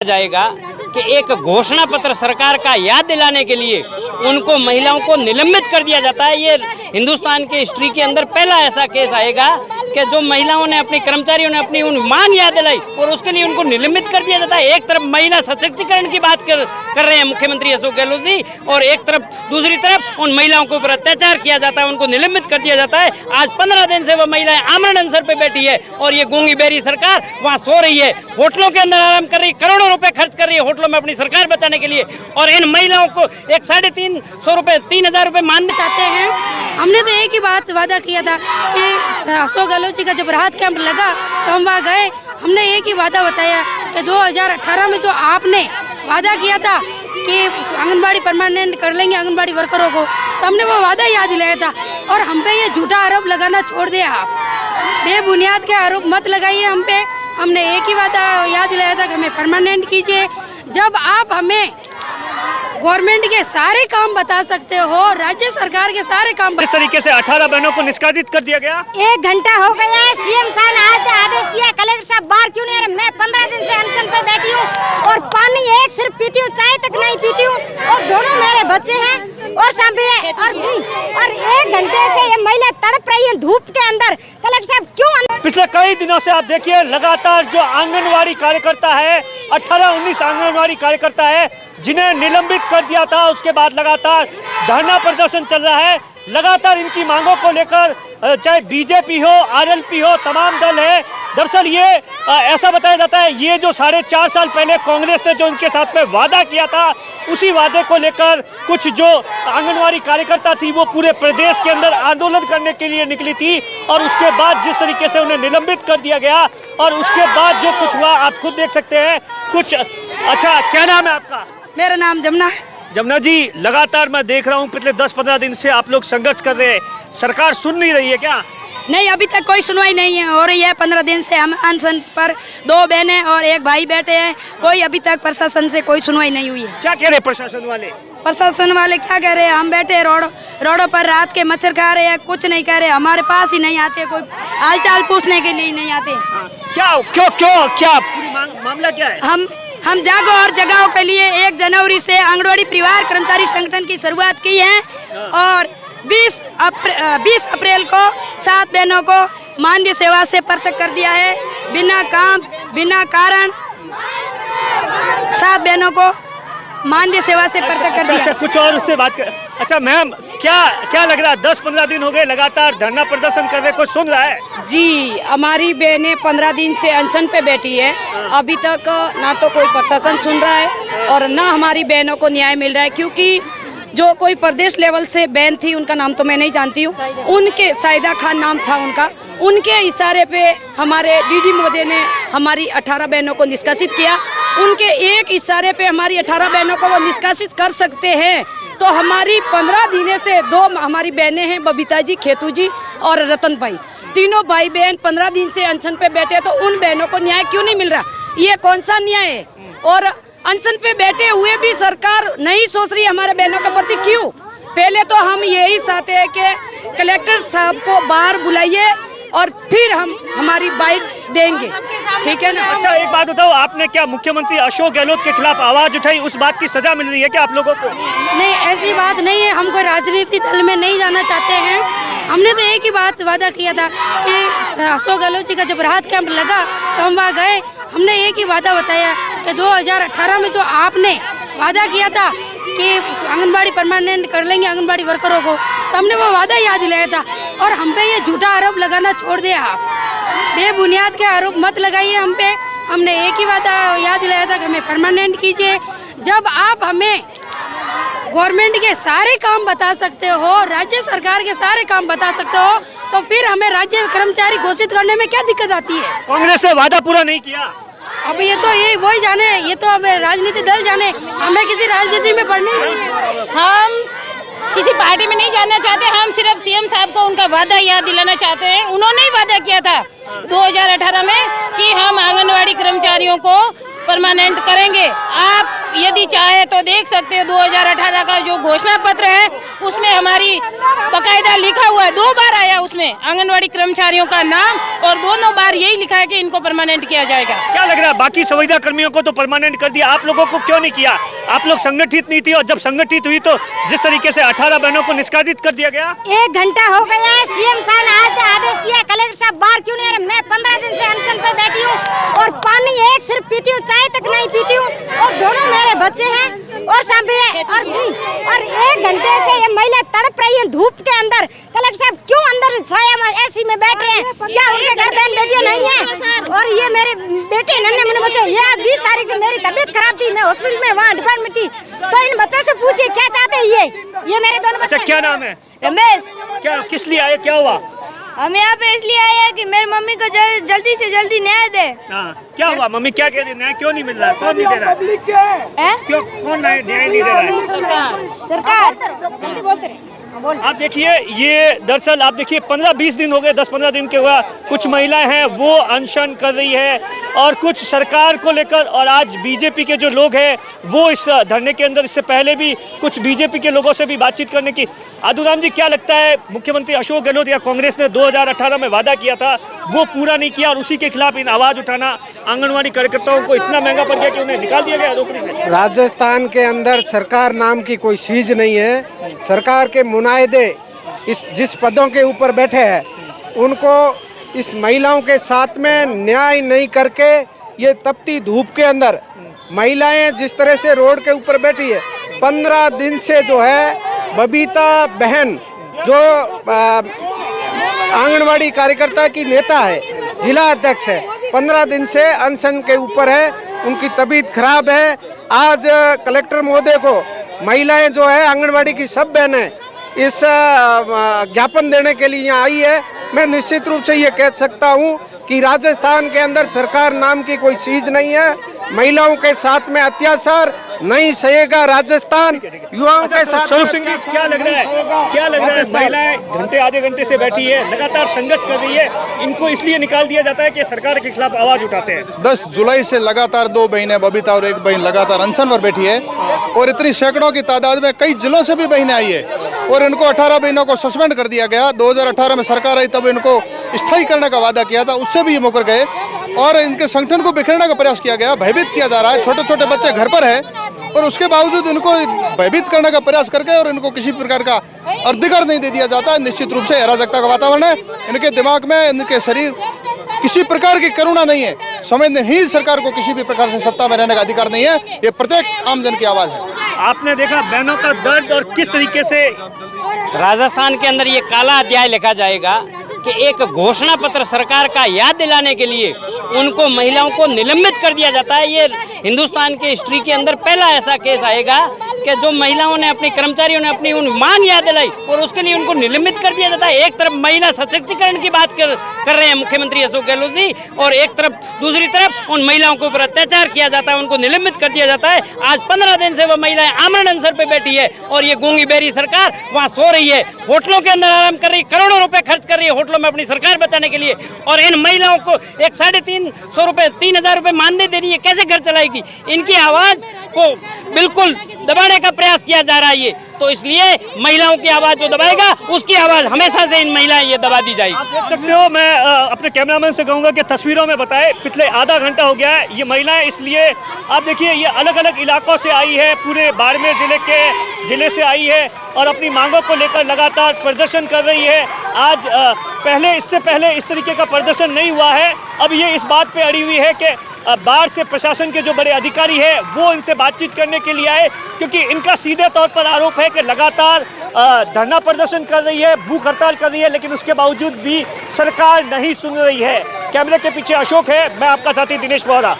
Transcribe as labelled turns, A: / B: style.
A: जाएगा कि एक घोषणा पत्र सरकार का याद दिलाने के लिए उनको महिलाओं को निलंबित कर दिया जाता है। ये हिंदुस्तान की हिस्ट्री के अंदर पहला ऐसा केस आएगा कि जो महिलाओं ने अपने कर्मचारियों ने अपनी उन मांग याद दिलाई और उसके लिए उनको निलंबित कर दिया जाता है। एक तरफ महिला सशक्तिकरण की बात कर रहे हैं मुख्यमंत्री अशोक गहलोत जी, और एक तरफ दूसरी तरफ उन महिलाओं के ऊपर अत्याचार किया जाता है, उनको निलंबित कर दिया जाता है। आज 15 दिन से वह महिलाएं आमरण अनशन पे बैठी है और ये गूंगी बेरी सरकार वहाँ सो रही है, होटलों के अंदर आराम कर रही, करोड़ों रुपए खर्च कर रही है होटलों में अपनी सरकार बचाने के लिए, और इन महिलाओं को एक 350 रुपए 3000 रुपए मानने
B: चाहते हैं। हमने तो एक ही बात वादा किया था कि अशोक गहलोत जी का जब राहत कैंप लगा तो हम वहाँ गए। हमने एक ही वादा बताया कि 2018 में जो आपने वादा किया था कि आंगनबाड़ी परमानेंट कर लेंगे आंगनबाड़ी वर्करों को, तो हमने वो वादा याद दिलाया था। और हम पे ये झूठा आरोप लगाना छोड़ दिया, आप बेबुनियाद के आरोप मत लगाइए हम पे। हमने एक ही वादा याद दिलाया था कि हमें परमानेंट कीजिए। जब आप हमें गवर्नमेंट के सारे काम बता सकते हो, राज्य सरकार के सारे काम,
C: इस तरीके से 18 बहनों को निष्कासित कर दिया गया।
D: 1 घंटा हो गया है, सीएम साहब ने आज आदेश दिया, कलेक्टर साहब बाहर क्यों नहीं आ रहे? मैं 15 दिन से अनशन पे बैठी हूँ और पानी एक सिर्फ पीती हूँ, चाय तक नहीं पीती हूँ, और दोनों मेरे बच्चे हैं और शाम है और 1 घंटे से ये महिला तड़प रही है धूप के अंदर। कलेक्टर साहब क्यों?
C: पिछले कई दिनों से आप देखिए लगातार जो आंगनवाड़ी कार्यकर्ता है, 18-19 आंगनवाड़ी कार्यकर्ता है जिन्हें निलंबित कर दिया था, उसके बाद लगातार धरना प्रदर्शन चल रहा है। लगातार इनकी मांगों को लेकर चाहे बीजेपी हो, आरएलपी हो, तमाम दल है। दरअसल ये ऐसा बताया जाता है ये जो 4.5 साल पहले कांग्रेस ने जो इनके साथ में वादा किया था, उसी वादे को लेकर कुछ जो आंगनवाड़ी कार्यकर्ता थी वो पूरे प्रदेश के अंदर आंदोलन करने के लिए निकली थी, और उसके बाद जिस तरीके से उन्हें निलंबित कर दिया गया और उसके बाद जो कुछ हुआ आप खुद देख सकते हैं कुछ। अच्छा, क्या नाम है आपका?
B: मेरा नाम जमुना।
C: जमुना जी, लगातार मैं देख रहा हूँ पिछले 10-15 दिन से आप लोग संघर्ष कर रहे हैं, सरकार सुन नहीं रही है क्या?
B: नहीं, अभी तक कोई सुनवाई नहीं हो रही है। 15 दिन से हम अनशन पर 2 बहनें और 1 भाई बैठे हैं, कोई अभी तक प्रशासन से कोई सुनवाई नहीं हुई है।
C: क्या कह रहे प्रशासन वाले?
B: प्रशासन वाले क्या कह रहे हैं? हम बैठे रोडों पर रात के मच्छर खा रहे हैं, कुछ नहीं कह रहे, हमारे पास ही नहीं आते, कोई हालचाल पूछने के लिए नहीं आते।
C: क्या पूरी मामला क्या है?
B: हम जागो और जगाओ के लिए 1 जनवरी से आंगनवाड़ी परिवार कर्मचारी संगठन की शुरुआत की है और 20 अप्रैल को 7 बहनों को मानदेय सेवा से पृथक कर दिया है। बिना कारण 7 बहनों को मानदेय सेवा से पृथक कर दिया।
C: अच्छा, कुछ और उससे बात कर। अच्छा मैम, क्या लग रहा है? 10-15 दिन हो गए लगातार धरना प्रदर्शन कर रहे, कोई सुन रहा है?
B: जी, हमारी बहनें 15 दिन से अनशन पे बैठी है, अभी तक ना तो कोई प्रशासन सुन रहा है और ना हमारी बहनों को न्याय मिल रहा है। क्योंकि जो कोई प्रदेश लेवल से बहन थी, उनका नाम तो मैं नहीं जानती हूँ, उनके साइदा खान नाम था उनका, उनके इशारे पे हमारे डीडी मोदी ने हमारी 18 बहनों को निष्कासित किया। उनके एक इशारे पे हमारी 18 बहनों को वो निष्कासित कर सकते हैं, तो हमारी 15 दिन से 2 हमारी बहनें हैं, बबीता जी, खेतू जी और रतन भाई, तीनों भाई बहन 15 दिन से अनशन पे बैठे, तो उन बहनों को न्याय क्यों नहीं मिल रहा? ये कौन सा न्याय है? और अनशन पे बैठे हुए भी सरकार नहीं सोच रही हमारे बहनों के प्रति क्यों? पहले तो हम यही चाहते हैं कि कलेक्टर साहब को बाहर बुलाइए और फिर हम हमारी बाइट देंगे, ठीक है ना?
C: अच्छा, एक बात बताओ, आपने क्या मुख्यमंत्री अशोक गहलोत के खिलाफ आवाज उठाई, उस बात की सजा मिल रही है क्या आप लोगों को?
B: नहीं, ऐसी बात नहीं है, हम कोई राजनीतिक दल में नहीं जाना चाहते हैं। हमने तो एक ही बात वादा किया था कि अशोक गहलोत जी का जब राहत कैंप लगा तो हम वहाँ गए। हमने एक ही वादा बताया कि 2018 में जो आपने वादा किया था कि आंगनबाड़ी परमानेंट कर लेंगे आंगनबाड़ी वर्करों को, तो हमने वो वादा याद दिलाया था। और हम पे ये झूठा आरोप लगाना छोड़ दिया, आप बेबुनियाद के आरोप मत लगाइए हम पे। हमने एक ही वादा याद दिलाया था कि हमें परमानेंट कीजिए। जब आप हमें गवर्नमेंट के सारे काम बता सकते हो, राज्य सरकार के सारे काम बता सकते हो, तो फिर हमें राज्य कर्मचारी घोषित करने में क्या दिक्कत आती है?
C: कांग्रेस ने वादा पूरा नहीं किया।
B: अब ये तो वही जाने, ये तो अब राजनीति दल जाने, हमें किसी राजनीति में पढ़नी नहीं है।
E: हम किसी पार्टी में नहीं जाना चाहते, हम सिर्फ सीएम साहब को उनका वादा याद दिलाना चाहते हैं। उन्होंने ही वादा किया था 2018 में कि हम आंगनवाड़ी कर्मचारियों को परमानेंट करेंगे। आप यदि चाहे तो देख सकते हो 2018 का जो घोषणा पत्र है उसमें हमारी बकायदा लिखा हुआ है, 2 बार आया उसमें आंगनवाड़ी कर्मचारियों का नाम और दोनों बार यही लिखा है कि इनको परमानेंट किया जाएगा।
C: क्या लग रहा है, बाकी संविदा कर्मियों को तो परमानेंट कर दिया, आप लोगों को क्यों नहीं किया? आप लोग संगठित नहीं थी, और जब संगठित हुई तो जिस तरीके से 18 बहनों को निष्कासित कर दिया गया।
D: 1 घंटा हो गया है, सीएम साहब ने आज आदेश दिया, कलेक्टर साहब बाहर क्यों नहीं आ रहे? मैं 15 दिन से अनशन पे बैठी हूँ और पानी एक सिर्फ पीती हूँ, चाय तक नहीं पीती हूँ, और दोनों मेरे बच्चे हैं और सब है, और 1 घंटे से ये महिला तड़प रही है धूप के अंदर। कलेक्टर साहब क्यों अंदर छाया में एसी में बैठ रहे हैं? क्या उनके घर बहन बेटियां नहीं है? और ये मेरे बेटे नन्हे मुन्ने बच्चे, ये आज 20 तारीख से मेरी तबीयत खराब थी, मैं हॉस्पिटल में वहाँ डिपार्टमेंट थी, तो इन बच्चों से पूछिए क्या चाहते हैं ये मेरे दोनों बच्चे।
C: अच्छा, क्या नाम है?
F: रमेश।
C: क्या, किस लिए आए, क्या हुआ?
F: हम यहाँ पे इसलिए आए हैं कि मेरी मम्मी को जल्दी से जल्दी न्याय दे।
C: क्या हुआ? मम्मी क्या कह रही है? न्याय क्यों नहीं मिल रहा? कौन नहीं दे रहा है? क्यों, कौन न्याय नहीं दे रहा है?
F: सरकार।
D: जल्दी बोलते रहे।
C: आप देखिए, ये दरअसल आप देखिए 15-20 दिन हो गए, 10-15 दिन के हुआ, कुछ महिलाएं हैं वो अनशन कर रही है और कुछ सरकार को लेकर, और आज बीजेपी के जो लोग हैं वो इस धरने के अंदर, इससे पहले भी कुछ बीजेपी के लोगों से भी बातचीत करने की। आदुराम जी, क्या लगता है, मुख्यमंत्री अशोक गहलोत या कांग्रेस ने 2018 में वादा किया था वो पूरा नहीं किया, और उसी के खिलाफ इन आवाज उठाना आंगनवाड़ी कार्यकर्ताओं को इतना महंगा पड़ गया कि उन्हें निकाल दिया गया नौकरी से?
G: राजस्थान के अंदर सरकार नाम की कोई चीज नहीं है। सरकार के मुनायदे इस जिस पदों के ऊपर बैठे हैं उनको इस महिलाओं के साथ में न्याय नहीं करके, ये तपती धूप के अंदर महिलाएं जिस तरह से रोड के ऊपर बैठी है, 15 दिन से जो है बबीता बहन जो आंगनवाड़ी कार्यकर्ता की नेता है, जिला अध्यक्ष है, 15 दिन से अनशन के ऊपर है, उनकी तबीयत खराब है। आज कलेक्टर महोदय को महिलाएं जो है आंगनवाड़ी की सब बहनें इस ज्ञापन देने के लिए यहाँ आई है। मैं निश्चित रूप से ये कह सकता हूँ कि राजस्थान के अंदर सरकार नाम की कोई चीज नहीं है। महिलाओं के साथ में अत्याचार नहीं सहेगा राजस्थान। युवाओं के साथ
C: स्वरूप सिंह जी, क्या लग रहा है, महिलाएं घंटे आधे घंटे से बैठी है, लगातार संघर्ष कर रही है, इनको इसलिए निकाल दिया जाता है कि सरकार के खिलाफ आवाज उठाते हैं?
H: 10 जुलाई से लगातार 2 बहनें, बबीता और 1 बहन लगातार अनशन पर बैठी है, और इतनी सैकड़ों की तादाद में कई जिलों से भी बहनें आई है, और इनको 18 बहनों को सस्पेंड कर दिया गया। 2018 में सरकार आई तब इनको स्थायी करने का वादा किया था, उससे भी ये मुकर गए, और इनके संगठन को बिखेरने का प्रयास किया गया, भयभीत किया जा रहा है। छोटे छोटे बच्चे घर पर है और उसके बावजूद इनको भयभीत करने का प्रयास करके और इनको किसी प्रकार का अधिकार नहीं दे दिया जाता है। निश्चित रूप से अराजकता का वातावरण है, इनके दिमाग में, इनके शरीर किसी प्रकार की करुणा नहीं है, समझते ही सरकार को किसी भी प्रकार से सत्ता में रहने का अधिकार नहीं है। ये प्रत्येक आमजन की आवाज है।
C: आपने देखा बहनों का दर्द और किस तरीके से
A: राजस्थान के अंदर ये काला अध्याय लिखा जाएगा कि एक घोषणा पत्र सरकार का याद दिलाने के लिए उनको महिलाओं को निलंबित कर दिया जाता है। ये हिंदुस्तान की हिस्ट्री के अंदर पहला ऐसा केस आएगा कि जो महिलाओं ने, अपनी कर्मचारियों ने अपनी उन मांग याद दिलाई और उसके लिए उनको निलंबित कर दिया जाता है। एक तरफ महिला सशक्तिकरण की बात कर रहे हैं मुख्यमंत्री अशोक गहलोत जी, और एक तरफ दूसरी तरफ उन महिलाओं के ऊपर अत्याचार किया जाता है, उनको निलंबित कर दिया जाता है। आज 15 दिन से वह महिलाएं आमरण अनशन पे बैठी है और ये गूंगी बेरी सरकार वहाँ सो रही है, होटलों के अंदर आराम कर रही, करोड़ों रुपए खर्च कर रही है होटलों में अपनी सरकार बचाने के लिए, और इन महिलाओं को एक 350 रुपए, 3000 रुपए मानदेय दे रही है। कैसे घर चलाएगी? इनकी आवाज को बिल्कुल दबाने का प्रयास किया जा रहा है ये, तो इसलिए महिलाओं की आवाज जो दबाएगा उसकी आवाज हमेशा से इन महिलाएं ये दबा दी जाएगी।
C: आप देख सकते हो, मैं अपने कैमरामैन से कहूंगा कि तस्वीरों में बताए, पिछले आधा घंटा हो गया है ये महिलाएं, इसलिए आप देखिए ये अलग अलग इलाकों से आई है, पूरे बाड़मेर जिले से आई है और अपनी मांगों को लेकर लगातार प्रदर्शन कर रही है। आज इससे पहले इस तरीके का प्रदर्शन नहीं हुआ है। अब ये इस बात पे अड़ी हुई है कि बाढ़ से प्रशासन के जो बड़े अधिकारी हैं वो इनसे बातचीत करने के लिए आए, क्योंकि इनका सीधे तौर पर आरोप है कि लगातार धरना प्रदर्शन कर रही है, भूख हड़ताल कर रही है, लेकिन उसके बावजूद भी सरकार नहीं सुन रही है। कैमरे के पीछे अशोक है, मैं आपका साथी दिनेश बोहरा।